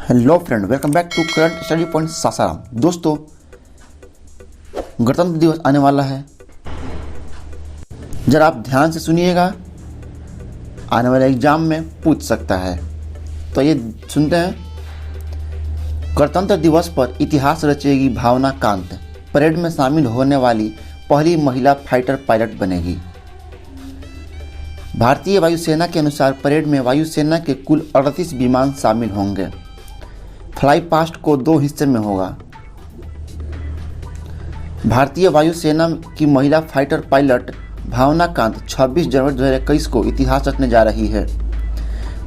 Hello friend, welcome back to current study point Sasaram. दोस्तों, गणतंत्र दिवस आने वाला है, जरा आप ध्यान से सुनिएगा, आने वाले एग्जाम में पूछ सकता है। तो ये सुनते हैं। गणतंत्र दिवस पर इतिहास रचेगी भावना कांत, परेड में शामिल होने वाली पहली महिला फाइटर पायलट बनेगी। भारतीय वायुसेना के अनुसार परेड में वायुसेना के कुल 38 विमान शामिल होंगे। फ्लाई पास्ट को 2 हिस्से में होगा। भारतीय वायुसेना की महिला फाइटर पायलट भावना कांत 26 जनवरी 2021 को इतिहास रचने जा रही है।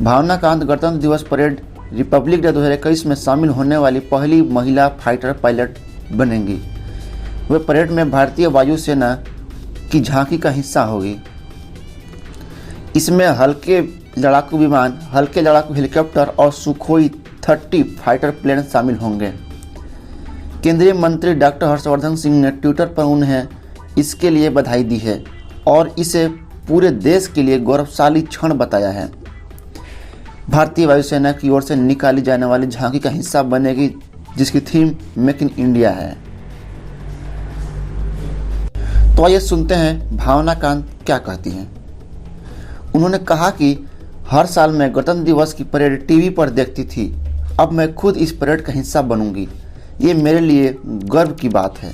भावना कांत गणतंत्र दिवस परेड रिपब्लिक डे 2021 में शामिल होने वाली पहली महिला फाइटर पायलट बनेंगी। वे परेड में भारतीय वायुसेना की झांकी का हिस्सा होगी। इसमें हल्के लड़ाकू विमान, हल्के लड़ाकू हेलीकॉप्टर और सुखोई 30 फाइटर प्लेन शामिल होंगे। केंद्रीय मंत्री डॉक्टर हर्षवर्धन सिंह ने ट्विटर पर उन्हें इसके लिए बधाई दी है और इसे पूरे देश के लिए गौरवशाली क्षण बताया है। भारतीय वायुसेना की ओर से निकाली जाने वाली झांकी का हिस्सा बनेगी, जिसकी थीम मेक इन इंडिया है। तो आइए सुनते हैं भावना कांत क्या कहती हैं। उन्होंने कहा कि हर साल मैं गणतंत्र दिवस की परेड टीवी पर देखती थी, अब मैं खुद इस परेड का हिस्सा बनूंगी। ये मेरे लिए गर्व की बात है।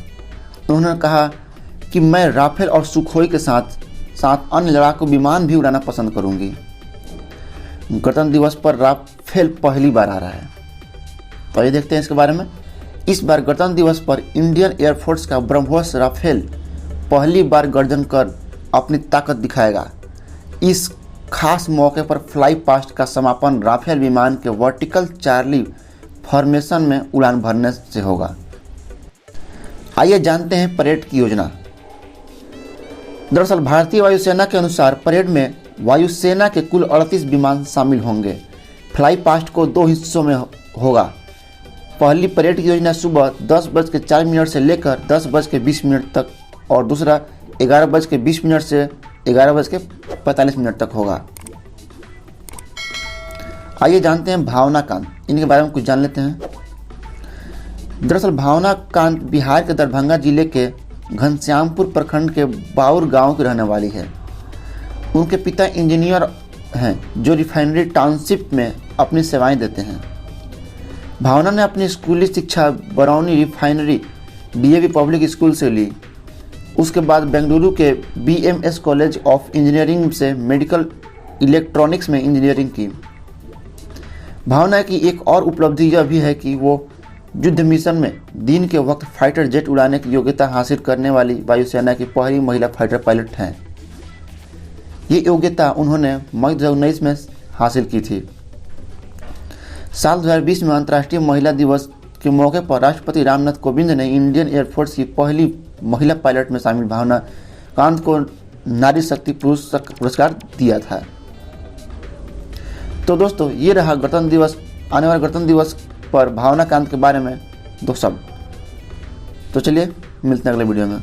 उन्होंने कहा कि मैं राफेल और सुखोई के साथ साथ अन्य लड़ाकू विमान भी उड़ाना पसंद करूंगी। गणतंत्र दिवस पर राफेल पहली बार आ रहा है, तो ये देखते हैं इसके बारे में। इस बार गणतंत्र दिवस पर इंडियन एयरफोर्स का ब्रह्मोस राफेल पहली बार गर्जन कर अपनी ताकत दिखाएगा। इस खास मौके पर फ्लाई पास्ट का समापन राफेल विमान के वर्टिकल चार्ली फॉर्मेशन में उड़ान भरने से होगा। आइए जानते हैं परेड की योजना। दरअसल भारतीय वायुसेना के अनुसार परेड में वायुसेना के कुल 38 विमान शामिल होंगे। फ्लाई पास्ट को 2 हिस्सों में होगा। पहली परेड की योजना सुबह 10:04 से लेकर 10:20 तक और दूसरा 11:20 से 11:45 तक होगा। आइए जानते हैं भावना कांत, इनके बारे में कुछ जान लेते हैं। दरअसल भावना कांत बिहार के दरभंगा जिले के घनश्यामपुर प्रखंड के बाउर गांव की रहने वाली है। उनके पिता इंजीनियर हैं जो रिफाइनरी टाउनशिप में अपनी सेवाएं देते हैं। भावना ने अपनी स्कूली शिक्षा Barauni refinery DAV public school से ली। उसके बाद बेंगलुरु के BMS कॉलेज ऑफ इंजीनियरिंग से मेडिकल इलेक्ट्रॉनिक्स में इंजीनियरिंग की। भावना की एक और उपलब्धि यह भी है कि वो युद्ध मिशन में दिन के वक्त फाइटर जेट उड़ाने की योग्यता हासिल करने वाली वायुसेना की पहली महिला फाइटर पायलट हैं। ये योग्यता उन्होंने मई 2019 में हासिल की थी। साल 2020 में अंतर्राष्ट्रीय महिला दिवस के मौके पर राष्ट्रपति रामनाथ कोविंद ने इंडियन एयरफोर्स की पहली महिला पायलट में शामिल भावना कांत को नारी शक्ति पुरस्कार दिया था। तो दोस्तों, ये रहा गणतंत्र दिवस, आने वाले गणतंत्र दिवस पर भावना कांत के बारे में 2 शब्द। तो चलिए मिलते हैं अगले वीडियो में।